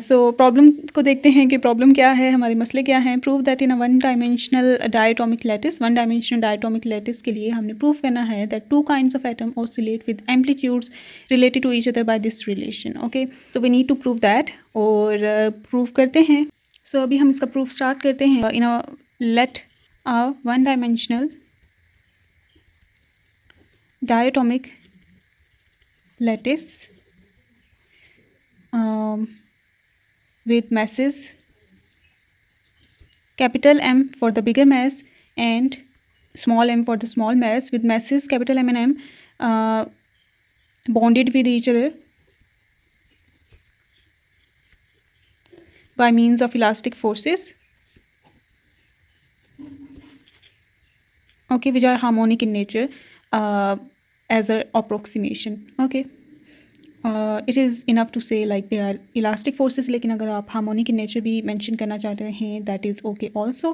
So problem को देखते हैं कि प्रॉब्लम क्या है, हमारे मसले क्या हैं। Prove that in a one dimensional diatomic lattice, one dimensional diatomic lattice के लिए हमने प्रूव करना है that two kinds of atom oscillate with amplitudes related to each other by this relation. Okay, तो we need to prove that, और prove करते हैं। सो अभी हम इसका प्रूफ स्टार्ट करते हैं। In a let a one dimensional diatomic lattice with masses capital M for the bigger mass and small m for the small mass, with masses capital M and M bonded with each other by means of elastic forces, okay, which are harmonic in nature, as an approximation. Okay, it is enough to say like they are elastic forces, लेकिन अगर आप harmonic in nature भी mention करना चाहते हैं that is okay also,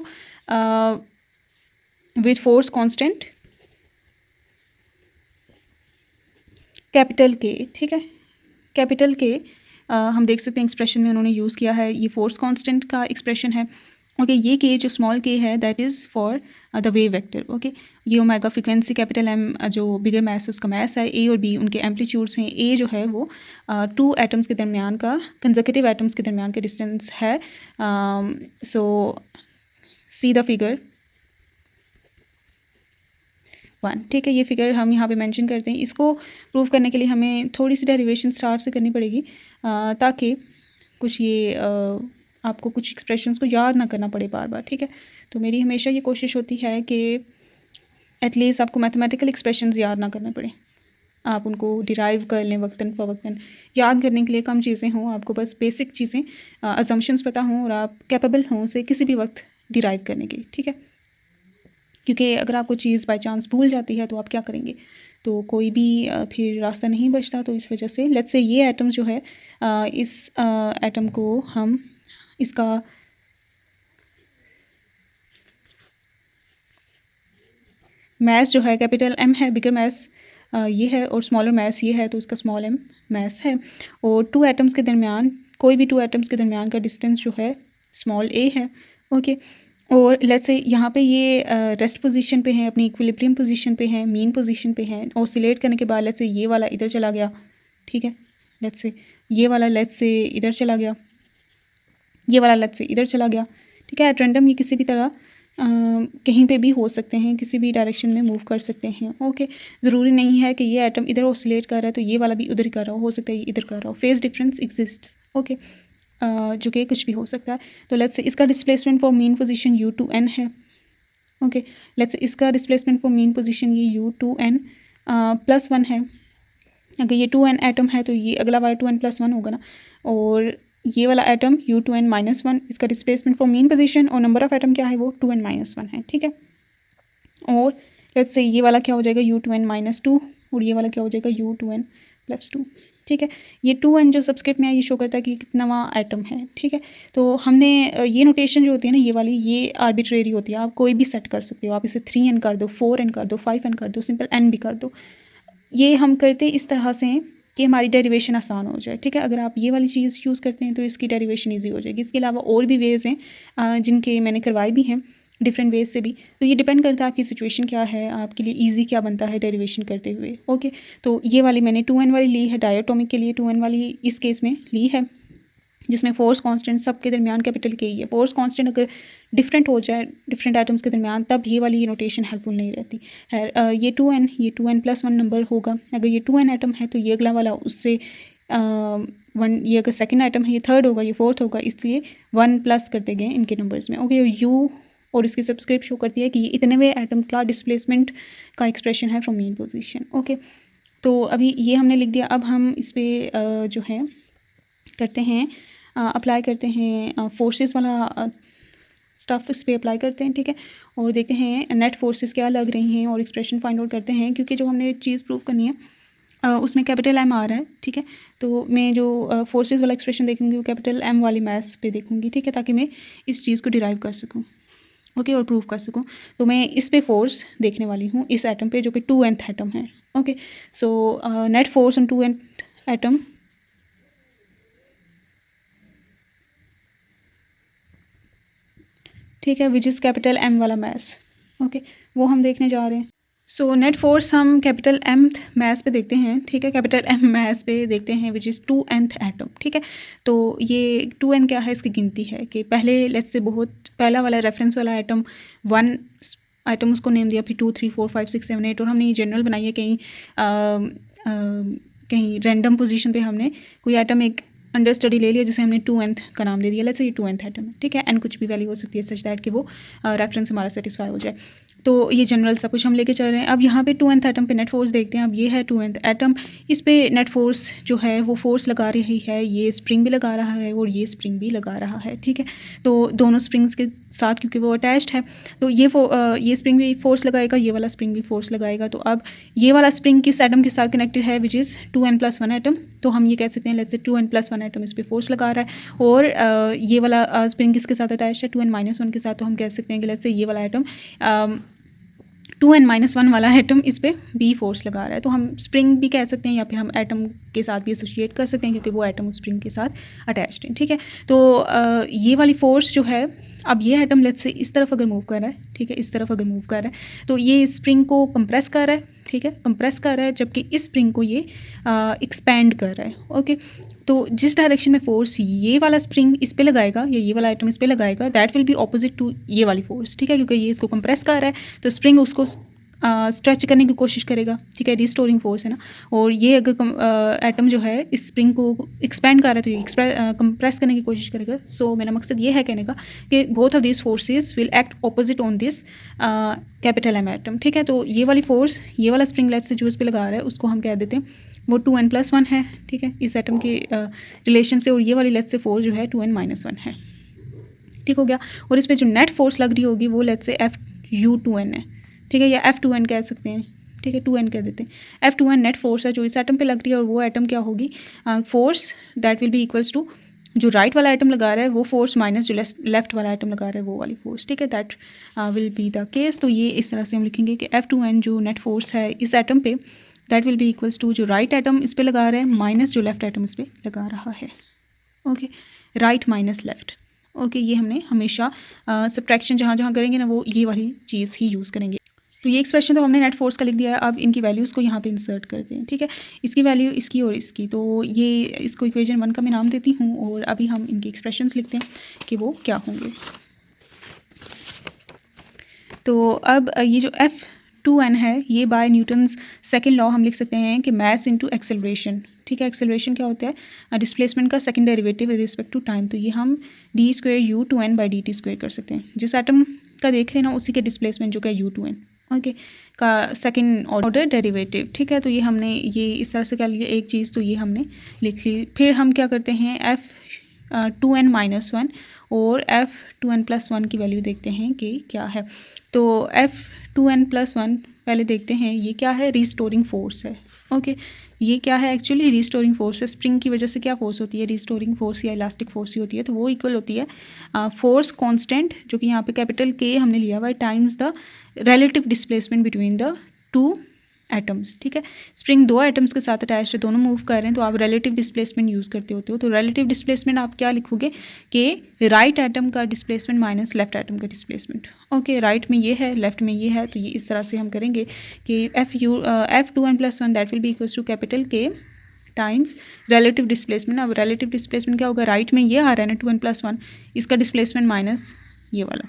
with force constant capital K. ठीक है, capital के हम देख सकते हैं एक्सप्रेशन में उन्होंने यूज़ किया है, ये फोर्स कांस्टेंट का एक्सप्रेशन है। ओके, ये के जो स्मॉल के है that is for the wave vector. Okay, ये ओमेगा फ्रीक्वेंसी कैपिटल एम जो बिगर मैस है उसका मैस है, ए और बी उनके एम्पलीट्यूड्स हैं। ए जो है वो टू एटम्स के दरमियान का, कंजर्केटिव एटम्स के दरमियान का डिस्टेंस है। सो सी द फिगर 1। ठीक है, ये फिगर हम यहाँ पे मेंशन करते हैं। इसको प्रूव करने के लिए हमें थोड़ी सी डेरिवेशन स्टार्ट से करनी पड़ेगी, ताकि कुछ ये आपको कुछ एक्सप्रेशंस को याद ना करना पड़े बार बार। ठीक है, तो मेरी हमेशा ये कोशिश होती है कि एटलीस्ट आपको मैथमेटिकल एक्सप्रेशंस याद ना करने पड़े, आप उनको डिराइव कर लें वक्तन फ़वक्तन। याद करने के लिए कम चीज़ें हों, आपको बस बेसिक चीज़ें अजम्पशंस पता हों और आप कैपेबल हों उसे किसी भी वक्त डिराइव करने की। ठीक है, क्योंकि अगर आपको चीज़ बाय चांस भूल जाती है तो आप क्या करेंगे, तो कोई भी फिर रास्ता नहीं बचता। तो इस वजह से लेट्स से ये एटम जो है, इस एटम को हम इसका मैस जो है कैपिटल एम है, बिगर मैस ये है और स्मॉलर मैस ये है, तो इसका स्मॉल एम मैस है। और टू एटम्स के दरमियान, कोई भी टू एटम्स के दरमियान का डिस्टेंस जो है स्मॉल ए है। ओके, और लेट्स से यहाँ पे ये रेस्ट पोजीशन पे हैं, अपनी इक्विलिब्रियम पोजीशन पे हैं, मीन पोजीशन पे हैं। ऑसिलेट करने के बाद लेट्स से ये वाला इधर चला गया। ठीक है, लेट्स से ये वाला लेट्स से इधर चला गया, ये वाला लेट्स से इधर चला गया। ठीक है, एट रैंडम ये किसी भी तरह कहीं पे भी हो सकते हैं, किसी भी डायरेक्शन में मूव कर सकते हैं। ओके, ज़रूरी नहीं है कि ये एटम इधर ऑसिलेट कर रहा है तो ये वाला भी उधर कर रहा हो सकता है ये इधर कर रहा हो। Phase difference exist. ओके, जो कि कुछ भी हो सकता है। तो लेट्स से इसका displacement for mean position U2n है। ओके, लेट्स से इसका डिस्प्लेसमेंट फॉर मीन पोजीशन ये U2n +1 है। अगर ये 2n एटम है तो ये अगला वाला 2n +1 होगा ना, और ये वाला एटम U2n -1, इसका डिस्प्लेसमेंट फॉर मीन पोजीशन और नंबर ऑफ एटम क्या है वो 2n -1 है। ठीक है, और लेट्स से ये वाला क्या हो जाएगा U2n -2, और ये वाला क्या हो जाएगा U2n +2। ठीक है, ये 2n जो सबस्क्रिप्ट में है ये शो करता है कि कितना एटम है। ठीक है, तो हमने ये नोटेशन जो होती है ना, ये वाली ये आर्बिट्रेरी होती है, आप कोई भी सेट कर सकते हो। आप इसे 3n कर दो, 4n कर दो, 5n कर दो, सिंपल n भी कर दो। ये हम करते इस तरह से कि हमारी डेरिवेशन आसान हो जाए। ठीक है, अगर आप ये वाली चीज़ यूज़ करते हैं तो इसकी डेरिवेशन ईजी हो जाएगी। इसके अलावा और भी वेज़ हैं जिनके मैंने करवाए भी हैं डिफरेंट वेज से भी। तो ये डिपेंड करता है आपकी सिचुएशन क्या है, आपके लिए ईजी क्या बनता है डेरिवेशन करते हुए। ओके, तो ये वाली मैंने 2n वाली ली है, डायटोमिक के लिए 2n वाली इस केस में ली है, जिसमें फोर्स कांस्टेंट सबके दरमियान कैपिटल के ही है। फोर्स कांस्टेंट अगर डिफरेंट हो जाए डिफरेंट एटम्स के दरमियान तब ये वाली नोटेशन हेल्पफुल नहीं रहती है। ये 2n +1 नंबर होगा। अगर ये 2n एटम है तो ये अगला वाला उससे 1, ये अगर सेकंड एटम है ये थर्ड होगा, ये फोर्थ होगा, इसलिए 1 प्लस करते गए इनके नंबर्स में। ओके, यू और इसकी सबस्क्रिप्ट शो करती है कि ये इतने एटम का डिस्प्लेसमेंट का एक्सप्रेशन है फ्रॉम मीन पोजीशन। ओके, तो अभी ये हमने लिख दिया। अब हम इस पर जो है करते हैं, अप्लाई करते हैं फोर्सेस वाला स्टफ इस पर अप्लाई करते हैं। ठीक है, और देखते हैं नेट फोर्सेस क्या लग रही हैं और एक्सप्रेशन फाइंड आउट करते हैं, क्योंकि जो हमने चीज़ प्रूव करनी है उसमें कैपिटल M आ रहा है। ठीक है, तो मैं जो फोर्सेस वाला एक्सप्रेशन देखूंगी वो कैपिटल M वाली मैथ्स पे देखूंगी। ठीक है, ताकि मैं इस चीज़ को डिराइव कर सकूं, ओके, और प्रूव कर सकूं। तो मैं इस पे फोर्स देखने वाली हूँ इस एटम पे जो कि 2nth एटम है। Okay, so net force on 2nth atom ठीक है, विच इज़ कैपिटल M वाला मास। ओके, वो हम देखने जा रहे हैं। सो नेट फोर्स हम कैपिटल M मास पे देखते हैं, ठीक है, कैपिटल M मास पे देखते हैं विच इज़ 2nth एटम, ठीक है। तो ये 2n क्या है, इसकी गिनती है कि पहले लेट्स से बहुत पहला वाला रेफरेंस वाला एटम 1 आइटम उसको नेम दिया, फिर 2 3 4 5 6 7 8 और हमने ये जनरल बनाई है कहीं रैंडम पोजीशन पे हमने कोई आइटम एक अंडर स्टडी ले लिया जिसे हमने 2nth का नाम दे दिया, लेट्स से ये 2nth एटम है, ठीक है। एन कुछ भी वैल्यू हो सकती है सच दैट कि वो रेफरेंस हमारा सेटिस्फाई हो जाए। तो ये जनरल सब कुछ हम लेके चल रहे हैं। अब यहाँ पे 2nth एटम पे नेट फोर्स देखते हैं। अब ये है 2nth एटम, इस पे नेट फोर्स जो है वो फोर्स लगा रही है, ये स्प्रिंग भी लगा रहा है और ये स्प्रिंग भी लगा रहा है, ठीक है। तो दोनों स्प्रिंग्स के साथ क्योंकि वो अटैच्ड है तो ये स्प्रिंग भी फोर्स लगाएगा, ये वाला स्प्रिंग भी फोर्स लगाएगा। तो अब ये वाला स्प्रिंग किस एटम के साथ कनेक्टेड है, विच इज़ 2n+1 एटम। तो हम ये कह सकते हैं लेट्स से 2n+1 एटम इस पर फोर्स लगा रहा है और ये वाला स्प्रिंग किसके साथ अटैच है, 2n-1 के साथ। तो हम कह सकते हैं कि लेट्स से ये वाला एटम 2n-1 वाला एटम इस पर भी फोर्स लगा रहा है। तो हम स्प्रिंग भी कह सकते हैं या फिर हम एटम के साथ भी एसोसिएट कर सकते हैं क्योंकि वो एटम उस स्प्रिंग के साथ अटैच्ड है, ठीक है। तो ये वाली फोर्स जो है, अब ये एटम लेट्स से इस तरफ अगर मूव कर रहा है, ठीक है, इस तरफ अगर मूव कर रहा है तो ये स्प्रिंग को कंप्रेस कर रहा है, ठीक है, कंप्रेस कर रहा है, जबकि इस स्प्रिंग को ये एक्सपैंड कर रहा है। ओके, तो जिस डायरेक्शन में फोर्स ये वाला स्प्रिंग इस पे लगाएगा या ये वाला आइटम इस पे लगाएगा that will be opposite to ये वाली फोर्स, ठीक है, क्योंकि ये इसको कंप्रेस कर रहा है तो स्प्रिंग उसको स्ट्रेच करने की कोशिश करेगा, ठीक है, रिस्टोरिंग फोर्स है ना। और ये अगर एटम जो है इस स्प्रिंग को एक्सपैंड कर रहा है तो ये कंप्रेस करने की कोशिश करेगा। सो मेरा मकसद ये है कहने का कि both of this forces will act opposite on this capital M atom, ठीक है। तो ये वाली फोर्स ये वाला स्प्रिंग लेट्स से जो इस पे लगा रहा है उसको हम कह देते हैं वो 2n+1 है, ठीक है, इस एटम के रिलेशन से। और ये वाली लेट्स से फोर्स जो है 2n-1 है, ठीक हो गया। और इस पर जो नेट फोर्स लग रही होगी वो लेट्स से F(u)2n है, ठीक है, या F(2n) कह सकते हैं, ठीक है, 2n कह देते हैं। F(2n) नेट फोर्स है जो इस एटम पे लग रही है और वो एटम क्या होगी, force that will be equals to जो राइट वाला आइटम लगा रहा है वो फोर्स माइनस जो लेफ्ट वाला आइटम लगा रहा है वो वाली फोर्स, ठीक है, that will be the case. तो ये इस तरह से हम लिखेंगे कि F(2n) जो नेट फोर्स है इस एटम पे that will be equals to जो राइट एटम इस पे लगा रहा है माइनस जो लेफ्ट एटम इस पे लगा रहा है। Okay, right minus left. Okay, ये हमने हमेशा सब्ट्रैक्शन जहाँ जहाँ करेंगे ना वो ये वाली चीज़ ही यूज़ करेंगे। तो ये एक्सप्रेशन तो हमने नेट फोर्स का लिख दिया है। अब इनकी वैल्यूज़ को यहाँ पे इंसर्ट करते हैं, ठीक है, इसकी वैल्यू इसकी और इसकी। तो ये इसको इक्वेशन 1 का मैं नाम देती हूँ और अभी हम इनकी एक्सप्रेशंस लिखते हैं कि वो क्या होंगे। तो अब ये जो F(2n) है ये बाय न्यूटन्स सेकेंड लॉ हम लिख सकते हैं कि मैस इंटू एक्सेलरेशन, ठीक है। एक्सेलरेशन क्या होता है, डिस्प्लेसमेंट का second derivative with respect to time. तो ये हम d²u(2n)/dt² कर सकते हैं। जिस एटम का देख रहे हैं ना उसी के डिस्प्लेसमेंट जो कि u(2n) ओके का सेकंड ऑर्डर डेरिवेटिव, ठीक है। तो ये हमने ये इस तरह से कर लिया एक चीज़, तो ये हमने लिख ली। फिर हम क्या करते हैं F(2n-1) और F(2n+1) की वैल्यू देखते हैं कि क्या है। तो F(2n+1) पहले देखते हैं ये क्या है, रिस्टोरिंग फोर्स है। ओके, ये क्या है, एक्चुअली रिस्टोरिंग फोर्स है। स्प्रिंग की वजह से क्या फोर्स होती है, रिस्टोरिंग फोर्स या इलास्टिक फोर्स ही होती है। तो वो इक्वल होती है फोर्स कांस्टेंट जो कि यहाँ पे कैपिटल K हमने लिया हुआ है times the relative displacement between the two atoms, ठीक है। स्प्रिंग दो एटम्स के साथ अटैच है, दोनों मूव कर रहे हैं तो आप रिलेटिव डिस्प्लेसमेंट यूज़ करते होते हो। तो रिलेटिव डिस्प्लेसमेंट आप क्या लिखोगे कि राइट एटम का डिस्प्लेसमेंट माइनस लेफ्ट एटम का डिस्प्लेसमेंट। ओके, राइट में ये है लेफ्ट में ये है, तो ये इस तरह से हम करेंगे कि F(2n+1) that will be equals to capital K times relative displacement. अब रिलेटिव डिस्प्लेसमेंट क्या होगा, राइट में ये आ रहा है ना 2n+1, इसका डिस्प्लेसमेंट माइनस ये वाला।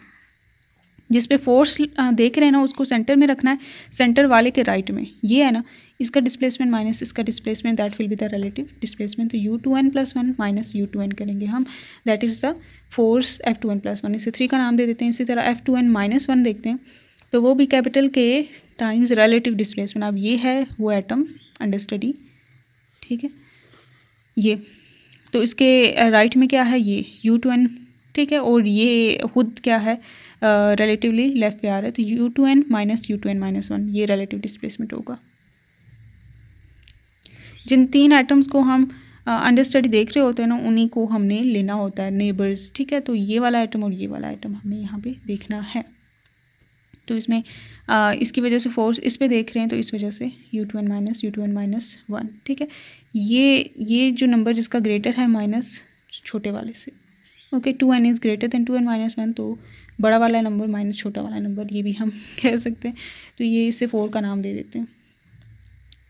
जिस पे फोर्स देख रहे हैं ना उसको सेंटर में रखना है, सेंटर वाले के राइट में ये है ना, इसका डिस्प्लेसमेंट माइनस इसका displacement that will be the relative displacement. तो u(2n+1) माइनस u(2n) करेंगे हम, that is the force F(2n+1). इसे 3 का नाम दे देते हैं। इसी तरह F(2n-1) देखते हैं तो वो भी capital K times relative displacement. अब ये है वो एटम अंडर स्टडी, ठीक है, ये तो इसके राइट में क्या है ये u(2n), ठीक है, और ये खुद क्या है रिलेटिवली लेफ्ट पे आ रहा है तो u(2n - u(2n-1) ये रिलेटिव डिस्प्लेसमेंट होगा। जिन 3 एटम्स को हम अंडर स्टडी देख रहे होते हैं ना उन्हीं को हमने लेना होता है नेबर्स, ठीक है। तो ये वाला आइटम और ये वाला आइटम हमें यहाँ पे देखना है। तो इसमें इसकी वजह से फोर्स इस पे देख रहे हैं तो इस वजह से u(2n-1), ठीक है। ये जो नंबर जिसका ग्रेटर है माइनस छोटे वाले से, okay, 2n is greater than 2n minus 1, तो बड़ा वाला नंबर माइनस छोटा वाला नंबर, ये भी हम कह सकते हैं। तो ये इसे 4 का नाम दे देते हैं।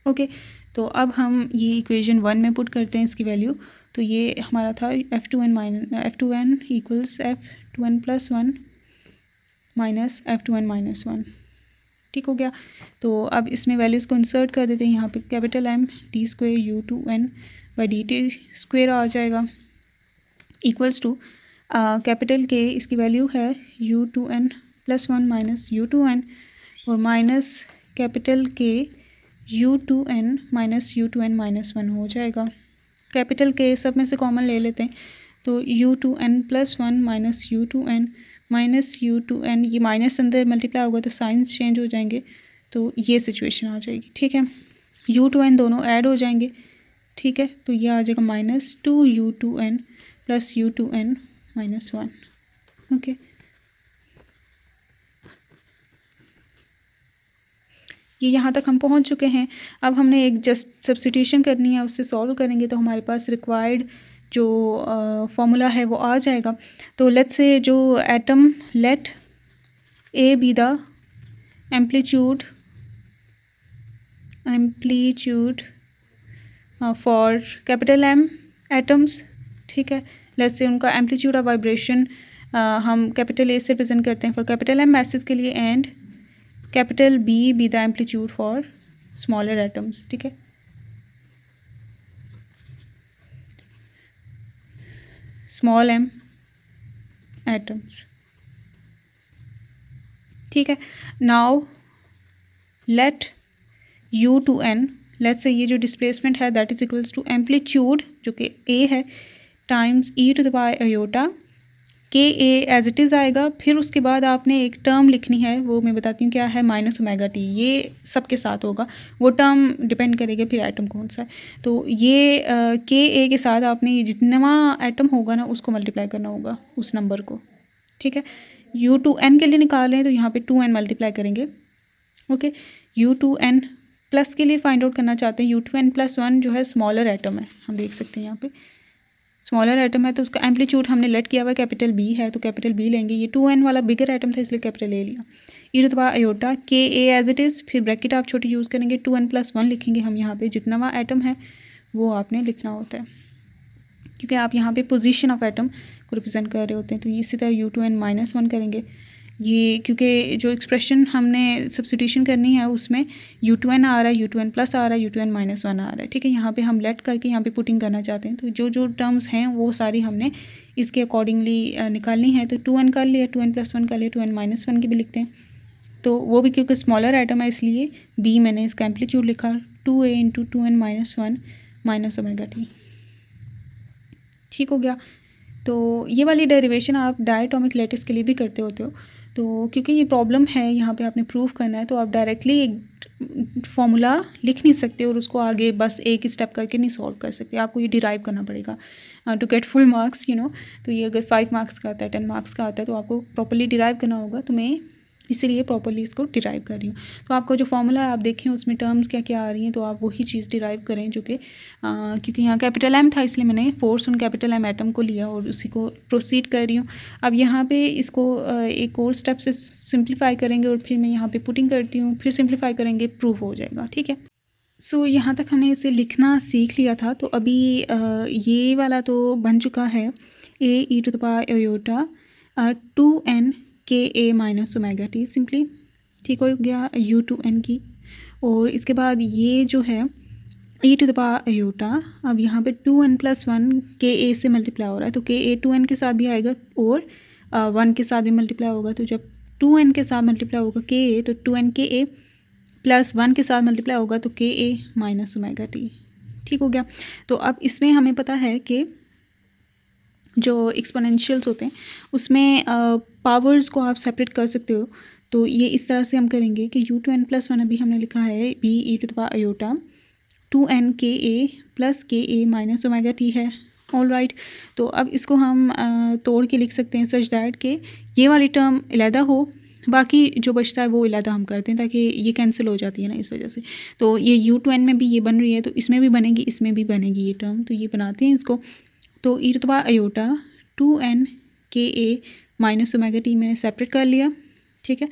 ओके, तो अब हम ये इक्वेशन 1 में पुट करते हैं इसकी वैल्यू। तो ये हमारा था f2n equals f2n plus 1 minus f2n minus 1। ठीक हो गया। तो अब इसमें वैल्यूज़ को इंसर्ट कर देते हैं। यहाँ पे capital M d square u2n by d t square आ जाएगा, इक्वल्स टू कैपिटल K, इसकी वैल्यू है u2n प्लस 1 माइनस u2n, और minus capital K u2n minus u2n minus 1 हो जाएगा। कैपिटल K सब में से कॉमन ले लेते हैं, तो u2n plus 1 minus u2n minus u2n, ये माइनस अंदर मल्टीप्लाई होगा तो साइंस चेंज हो जाएंगे, तो ये सिचुएशन आ जाएगी। ठीक है, u2n दोनों ऐड हो जाएंगे। ठीक है, तो ये आ जाएगा minus 2u2n plus u2n minus 1। Okay, ये यहाँ तक हम पहुँच चुके हैं। अब हमने एक जस्ट सब्स्टिट्यूशन करनी है, उससे सॉल्व करेंगे तो हमारे पास रिक्वायर्ड जो फॉर्मूला है वो आ जाएगा। तो लेट्स से जो atom, let a be the amplitude for capital M atoms. ठीक है, लेट्स से उनका एम्पलीट्यूड ऑफ वाइब्रेशन हम कैपिटल A से रिप्रेजेंट करते हैं फॉर कैपिटल M मैसेज के लिए, and capital B be the amplitude for smaller atoms. ठीक है, स्मॉल m एटम्स। ठीक है, now let u2n, let's say ये जो डिस्प्लेसमेंट है that is equals to amplitude जो कि a है times e to the power iota k a as it is आएगा। फिर उसके बाद आपने एक टर्म लिखनी है, वो मैं बताती हूँ क्या है, माइनस ओमेगा टी। ये सबके साथ होगा, वो टर्म डिपेंड करेगा फिर एटम कौन सा है। तो ये के ए के साथ आपने जितना एटम होगा ना उसको मल्टीप्लाई करना होगा उस नंबर को। ठीक है, u2n के लिए निकाल रहे हैं तो यहाँ पे 2n मल्टीप्लाई करेंगे। ओके, u2n प्लस के लिए फाइंड आउट करना चाहते हैं, u2n प्लस 1 जो है स्मॉलर एटम है, हम देख सकते हैं यहाँ पे स्मॉलर एटम है, तो उसका एम्पलीट्यूड हमने लेट किया हुआ है कैपिटल B है, तो कैपिटल B लेंगे। ये 2n वाला बिगर एटम था इसलिए कैपिटल A लिया। E to the power iota k a as it is, फिर ब्रैकेट आप छोटी यूज़ करेंगे, 2n प्लस 1 लिखेंगे हम यहाँ पे, जितना वहाँ एटम है वो आपने लिखना होता है, क्योंकि आप यहाँ पे पोजीशन ऑफ एटम को रिप्रेजेंट कर रहे होते हैं। तो इसी तरह u2n माइनस 1 करेंगे, ये क्योंकि जो एक्सप्रेशन हमने सब्स्टिट्यूशन करनी है उसमें u2n आ रहा है, u2n प्लस आ रहा है, u2n माइनस 1 आ रहा है। ठीक है, यहाँ पे हम लेट करके यहाँ पे पुटिंग करना चाहते हैं, तो जो जो टर्म्स हैं वो सारी हमने इसके अकॉर्डिंगली निकालनी है। तो 2n कर लिया, 2n प्लस 1 कर लिया, 2n माइनस 1 की भी लिखते हैं, तो वो भी क्योंकि स्मॉलर आइटम है इसलिए b मैंने इसका एम्पलीट्यूड लिखा 2a into 2n minus 1 minus omega T. ठीक हो गया। तो ये वाली डेरिवेशन आप डायटोमिक लैटिस के लिए भी करते होते हो, तो क्योंकि ये प्रॉब्लम है यहाँ पे आपने प्रूव करना है, तो आप डायरेक्टली एक फार्मूला लिख नहीं सकते और उसको आगे बस एक स्टेप करके नहीं सॉल्व कर सकते, आपको ये डिराइव करना पड़ेगा टू गेट फुल मार्क्स तो ये अगर 5 मार्क्स का आता है, 10 मार्क्स का आता है, तो आपको प्रॉपर्ली डिराइव करना होगा। तो मैं इसीलिए प्रॉपर्ली इसको डिराइव कर रही हूँ। तो आपका जो फॉर्मूला है आप देखें उसमें टर्म्स क्या क्या आ रही हैं, तो आप वही चीज़ डिराइव करें जो कि क्योंकि यहाँ कैपिटल M था इसलिए मैंने force on capital M atom को लिया और उसी को प्रोसीड कर रही हूँ। अब यहाँ पे इसको एक और स्टेप से सिंप्लीफाई करेंगे और फिर मैं यहाँ पे पुटिंग करती हूँ, फिर सिंप्लीफाई करेंगे, प्रूफ हो जाएगा। ठीक है, सो यहाँ तक हमने इसे लिखना सीख लिया था, तो अभी ये वाला तो बन चुका है a e to the power iota 2n k a minus omega t simply. ठीक हो गया u2n की, और इसके बाद ये जो है e to the power iota, अब यहाँ पे 2n प्लस 1 के ए से मल्टीप्लाई हो रहा है, तो के ए 2n के साथ भी आएगा और 1 के साथ भी मल्टीप्लाई होगा। तो जब 2n के साथ मल्टीप्लाई होगा के ए, तो 2n के ए प्लस 1 के साथ मल्टीप्लाई होगा तो के ए माइनस ओमेगा टी। ठीक हो गया। तो अब इसमें हमें पता है कि जो एक्सपोनेंशियल्स होते हैं उसमें पावर्स को आप सेपरेट कर सकते हो, तो ये इस तरह से हम करेंगे कि u2n प्लस 1 अभी हमने लिखा है b e to the power iota 2n k a plus k a minus omega t है। ऑल राइट, तो अब इसको हम तोड़ के लिख सकते हैं सच दैट कि ये वाली टर्म अलहदा हो, बाकी जो बचता है वो अलहदा हम करते हैं ताकि ये कैंसिल हो जाती है ना इस वजह से। तो ये u2n में भी ये बन रही है, तो इसमें भी बनेगी, इसमें भी बनेगी ये टर्म, तो ये बनाते हैं इसको। तो e to the power iota 2n k a minus omega t मैंने सेपरेट कर लिया, ठीक है।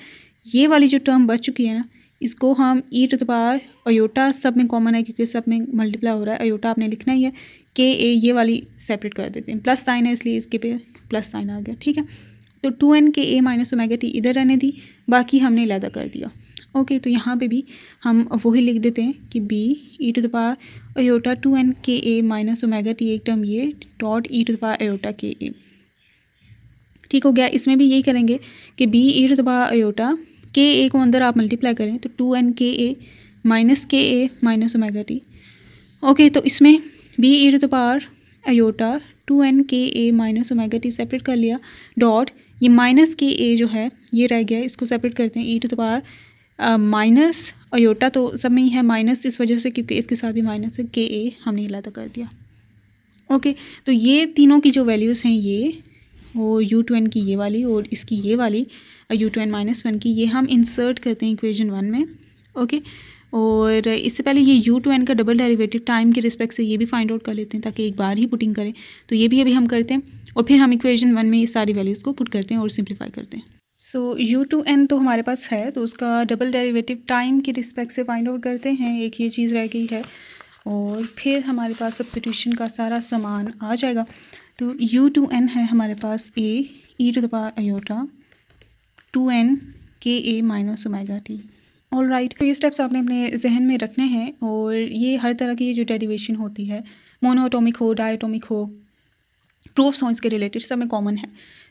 ये वाली जो टर्म बच चुकी है ना, इसको हम ई टू द पावर अयोटा, सब में कॉमन है क्योंकि सब में मल्टीप्लाई हो रहा है, अयोटा आपने लिखना ही है, के ए ये वाली सेपरेट कर देते हैं, प्लस साइन है इसलिए इसके पे प्लस साइन आ गया, ठीक है। तो 2n k a minus omega T इधर रहने दी, बाकी हमने अलग कर दिया। ओके, तो यहाँ पे भी हम वही लिख देते हैं कि b e to the power iota 2n k a minus omega t, एक टर्म ये dot e to the power iota k a, ठीक हो गया। इसमें भी यही करेंगे कि b e to the power iota k a को अंदर आप मल्टीप्लाई करें तो 2n k a minus omega t. Okay, तो इसमें b e to the power iota 2n k a minus omega t separate कर लिया, डॉट ये माइनस के ए जो है ये रह गया, इसको सेपरेट करते हैं e to the power minus iota, तो सब में ही है माइनस इस वजह से क्योंकि इसके साथ भी माइनस है, के ए हमने अलग कर दिया। ओके, तो ये तीनों की जो वैल्यूज़ हैं ये वो u2n की ये वाली और इसकी ये वाली u2n माइनस 1 की, ये हम इंसर्ट करते हैं इक्वेशन 1 में। ओके, और इससे पहले ये u2n का डबल डेरिवेटिव टाइम के रिस्पेक्ट से ये भी फाइंड आउट कर लेते हैं ताकि एक बार ही पुटिंग करें, तो ये भी अभी हम करते हैं और फिर हम इक्वेशन 1 में ये सारी वैल्यूज़ को पुट करते हैं और सिंप्लीफाई करते हैं। सो u2n तो हमारे पास है, तो उसका डबल डेरिवेटिव टाइम के रिस्पेक्ट से फाइंड आउट करते हैं, एक ये चीज़ रह गई है और फिर हमारे पास सब्स्टिट्यूशन का सारा सामान आ जाएगा। तो u2n है हमारे पास A e to the power iota 2n k a minus omega t. All right, तो ये स्टेप्स आपने अपने जहन में रखने हैं और ये हर तरह की जो डेरिवेशन होती है, मोनोएटॉमिक हो, डायटोमिक हो, प्रूफ्स हो इसके रिलेटेड, सब में कॉमन है,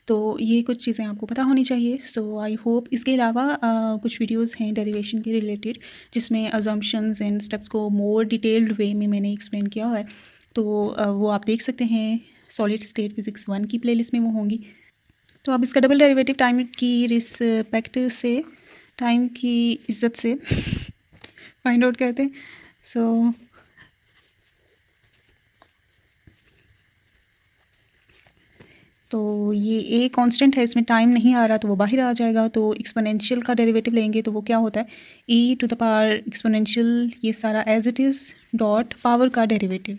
तो ये कुछ चीज़ें आपको पता होनी चाहिए। सो आई होप इसके अलावा कुछ वीडियोस हैं डेरिवेशन के रिलेटेड जिसमें अजम्पशंस एंड स्टेप्स को मोर डिटेल्ड वे में मैंने एक्सप्लेन किया हुआ है, तो वो आप देख सकते हैं, सॉलिड स्टेट फिजिक्स 1 की प्लेलिस्ट में वो होंगी। तो अब इसका डबल डेरिवेटिव टाइम की रिस्पेक्ट से, टाइम की इज्जत से फाइंड आउट करते हैं। सो तो ये ए कांस्टेंट है, इसमें टाइम नहीं आ रहा तो वो बाहर आ जाएगा, तो एक्सपोनेंशियल का डेरिवेटिव लेंगे तो वो क्या होता है, e to the power exponential ये सारा as it is dot power का डेरिवेटिव,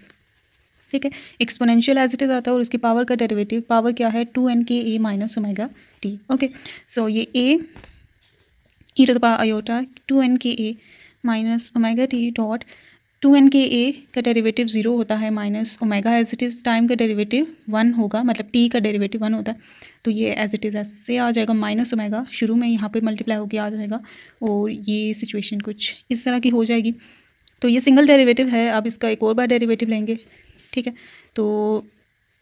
ठीक है। एक्सपोनेंशियल एज इट इज़ आता है और उसकी पावर का डेरिवेटिव, पावर क्या है 2n k a minus omega t. Okay, so ये A e to the power iota 2n k a minus omega t dot 2n k a का derivative 0 होता है minus omega as it is, time का derivative 1 होगा, मतलब t का derivative 1 होता है, तो ये एज इट इज़ ऐसे आ जाएगा, माइनस ओमेगा शुरू में यहाँ पे मल्टीप्लाई होकर आ जाएगा और ये सिचुएशन कुछ इस तरह की हो जाएगी। तो ये सिंगल डेरिवेटिव है, अब इसका एक और बार डेरिवेटिव लेंगे, ठीक है। तो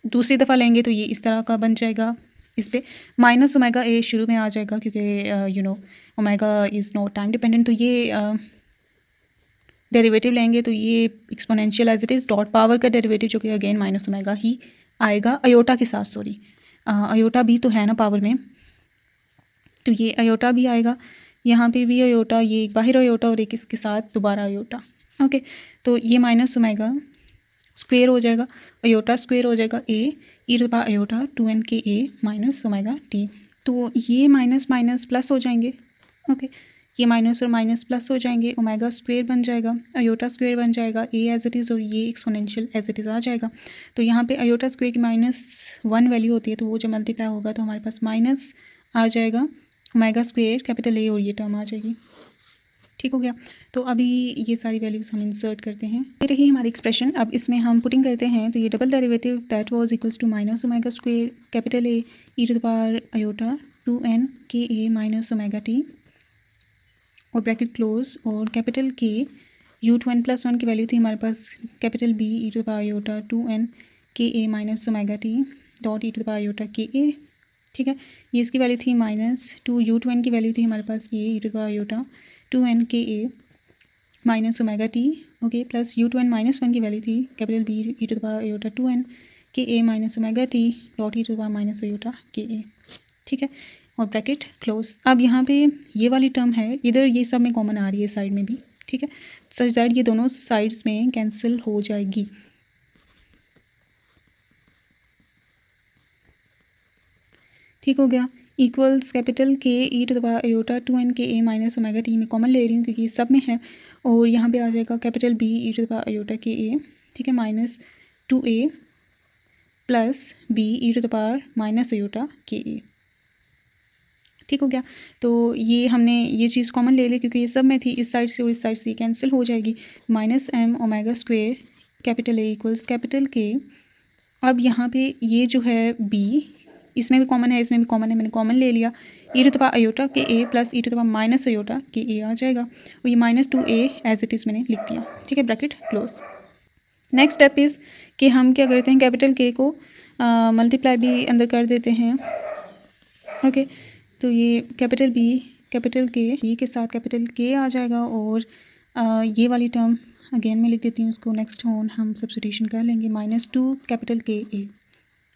दूसरी दफ़ा लेंगे तो ये इस तरह का बन जाएगा, इस पर माइनस ओमेगा ए शुरू में आ जाएगा क्योंकि you know omega is not time dependent, तो ये डेरिवेटिव लेंगे तो ये exponential as it is dot power का डेरिवेटिव जो कि अगेन माइनस ओमेगा ही आएगा अयोटा के साथ, सॉरी अयोटा भी तो है ना पावर में, तो ये अयोटा भी आएगा, यहाँ पे भी अयोटा, ये एक बाहर अयोटा और एक इसके साथ दोबारा अयोटा। ओके, तो ये माइनस ओमेगा स्क्वेयर हो जाएगा, अयोटा स्क्वेयर हो जाएगा A e to the power iota 2n k a minus omega T, तो ये माइनस माइनस प्लस हो जाएंगे। ओके, ये माइनस और माइनस प्लस हो जाएंगे, ओमेगा स्क्वेयर बन जाएगा, अयोटा स्क्वेयर बन जाएगा, ए एज इट इज़ और ये एक्सपोनेंशियल एज इट इज़ आ जाएगा। तो यहाँ पे अयोटा स्क्वेयर की -1 वैल्यू होती है, तो वो जब मल्टीप्लाई होगा तो हमारे पास माइनस आ जाएगा ओमेगा स्क्वेयर कैपिटल ए और ये टर्म आ जाएगी, ठीक हो गया। तो अभी ये सारी वैल्यूज़ हम इंसर्ट करते हैं, ये रही हमारी एक्सप्रेशन। अब इसमें हम पुटिंग करते हैं, तो ये double derivative that was equals to minus omega square capital A e to the power iota 2n k a minus omega t और ब्रैकेट क्लोज, और कैपिटल के u2n प्लस 1 की वैल्यू थी हमारे पास capital B e to the power iota 2n k a minus omega t dot e to the power iota k a, ठीक है। ये इसकी वैल्यू थी -2, u2n की वैल्यू थी हमारे पास A e to the power iota 2n k a minus omega t, okay, plus u2n minus 1 की वैल्यू थी capital B e to the power iota 2n k a minus omega t dot e to the power minus iota k a, ठीक है, और bracket close. अब यहाँ पे ये वाली टर्म है, इधर ये सब में कॉमन आ रही है साइड में भी, ठीक है, सच दैट ये दोनों साइड्स में कैंसिल हो जाएगी, ठीक हो गया। Equals capital K e to the power iota 2n k a minus omega t में कॉमन ले रही हूँ क्योंकि सब में है, और यहाँ पे आ जाएगा capital B e to the power iota k a, ठीक है, -2a plus b e to the power minus iota k a. ठीक हो गया। तो ये हमने ये चीज़ कॉमन ले ली क्योंकि ये सब में थी, इस साइड से और इस साइड से कैंसिल हो जाएगी। Minus m omega square capital a equals capital k. अब यहाँ पे ये जो है बी, इसमें भी कॉमन है, इसमें भी कॉमन है, मैंने कॉमन ले लिया। E to the power iota k a plus e to the power minus iota k a आ जाएगा, और ये minus two a as it is मैंने लिख दिया। ठीक है, bracket close. Next step is कि हम क्या करते हैं, कैपिटल के को मल्टीप्लाई भी अंदर कर देते हैं। ओके, तो ये कैपिटल बी के साथ कैपिटल के आ जाएगा, और ये वाली टर्म अगेन मैं लिख देती हूँ उसको, नेक्स्ट ऑन हम सब्स्टिट्यूशन कर लेंगे, माइनस टू कैपिटल के ए।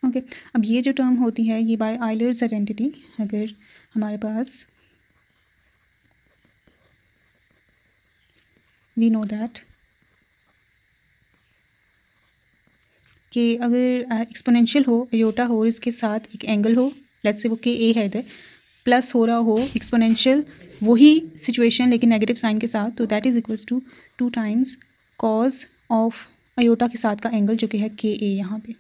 ओके, अब ये जो टर्म होती है ये बाय आइलर्स आइडेंटिटी, अगर हमारे पास वी नो दैट कि अगर एक्सपोनेंशियल हो, अयोटा हो और इसके साथ एक एंगल हो, लेट्स से वो के ए है इधर, प्लस हो रहा हो एक्सपोनेंशियल, वही सिचुएशन लेकिन नेगेटिव साइन के साथ, तो that is equals to 2 times cos of iota k साथ का एंगल जो कि है के ए यहाँ पे।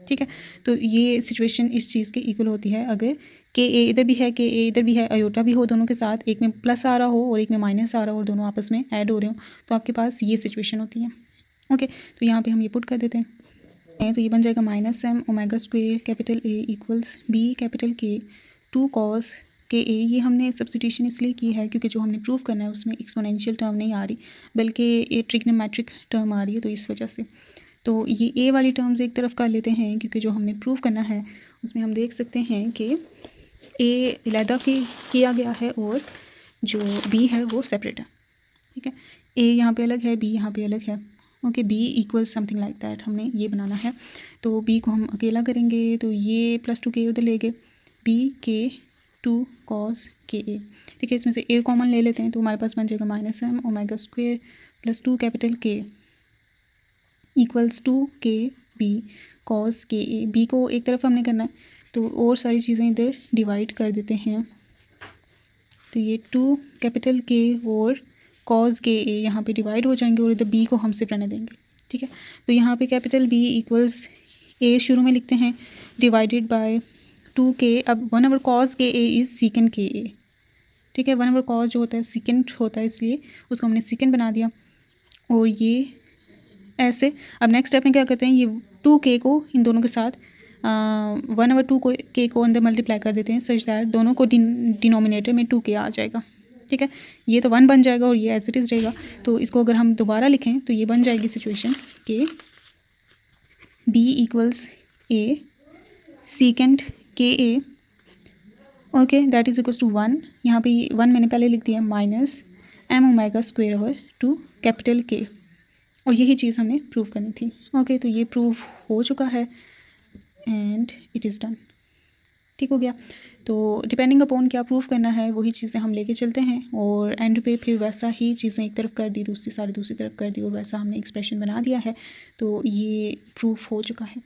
ठीक है, तो ये सिचुएशन इस चीज़ के इक्वल होती है अगर के ए इधर भी है, के ए इधर भी है, अयोटा भी हो दोनों के साथ, एक में प्लस आ रहा हो और एक में माइनस आ रहा हो और दोनों आपस में ऐड हो रहे हो, तो आपके पास ये सिचुएशन होती है। ओके, तो यहाँ पे हम ये पुट कर देते हैं, तो ये बन जाएगा minus m omega square capital a equals b capital k 2 cos k ए। ये हमने सब्स्टिट्यूशन इसलिए की है क्योंकि जो हमने प्रूव करना है उसमें एक्सपोनेंशियल टर्म नहीं आ रही बल्कि ये ट्रिग्नोमेट्रिक टर्म आ रही है, तो इस वजह से तो ये ए वाली टर्म्स एक तरफ कर लेते हैं क्योंकि जो हमने प्रूव करना है उसमें हम देख सकते हैं कि ए अलहदा किया गया है और जो बी है वो सेपरेट है। ठीक है, ए यहाँ पे अलग है, बी यहाँ पे अलग है। Okay, b equals something like that हमने ये बनाना है, तो बी को हम अकेला करेंगे, तो ये प्लस 2 के उधर लेंगे, बी के 2 कॉस के ए। ठीक है, इसमें से ए कॉमन ले लेते हैं, तो हमारे पास बन जाएगा minus m omega square plus 2 capital k equals to k b cos k a. B को एक तरफ हमने करना है, तो और सारी चीज़ें इधर डिवाइड कर देते हैं, तो ये 2 कैपिटल के और कॉस के ए यहाँ पे डिवाइड हो जाएंगे और इधर बी को हम सिर्फ रहने देंगे। ठीक है, तो यहाँ पे कैपिटल बी इक्वल्स ए शुरू में लिखते हैं डिवाइडेड बाय 2 के। अब 1/cos cos k A is सीकेंड k a. ठीक है, 1/cos कॉस जो होता है सेकेंड होता है, इसलिए उसको हमने सेकेंड बना दिया, और ये ऐसे। अब नेक्स्ट स्टेप में क्या करते हैं, ये 2 के को इन दोनों के साथ 1/2 को के को अंदर मल्टीप्लाई कर देते हैं सच दैट दोनों को डिनोमिनेटर में 2 के आ जाएगा। ठीक है, ये तो 1 बन जाएगा और ये एज इट इज़ रहेगा, तो इसको अगर हम दोबारा लिखें तो ये बन जाएगी सिचुएशन कि B equals a second k a. Okay, that is equals to 1, यहाँ पे 1 मैंने पहले लिख दिया, minus m omega square over 2 capital K, और यही चीज़ हमने प्रूव करनी थी। ओके, तो ये प्रूव हो चुका है एंड इट इज़ डन। ठीक हो गया, तो डिपेंडिंग अपॉन क्या प्रूव करना है वही चीज़ें हम लेके चलते हैं, और एंड पे फिर वैसा ही चीज़ें एक तरफ कर दी, दूसरी तरफ कर दी, और वैसा हमने एक्सप्रेशन बना दिया है, तो ये प्रूफ हो चुका है।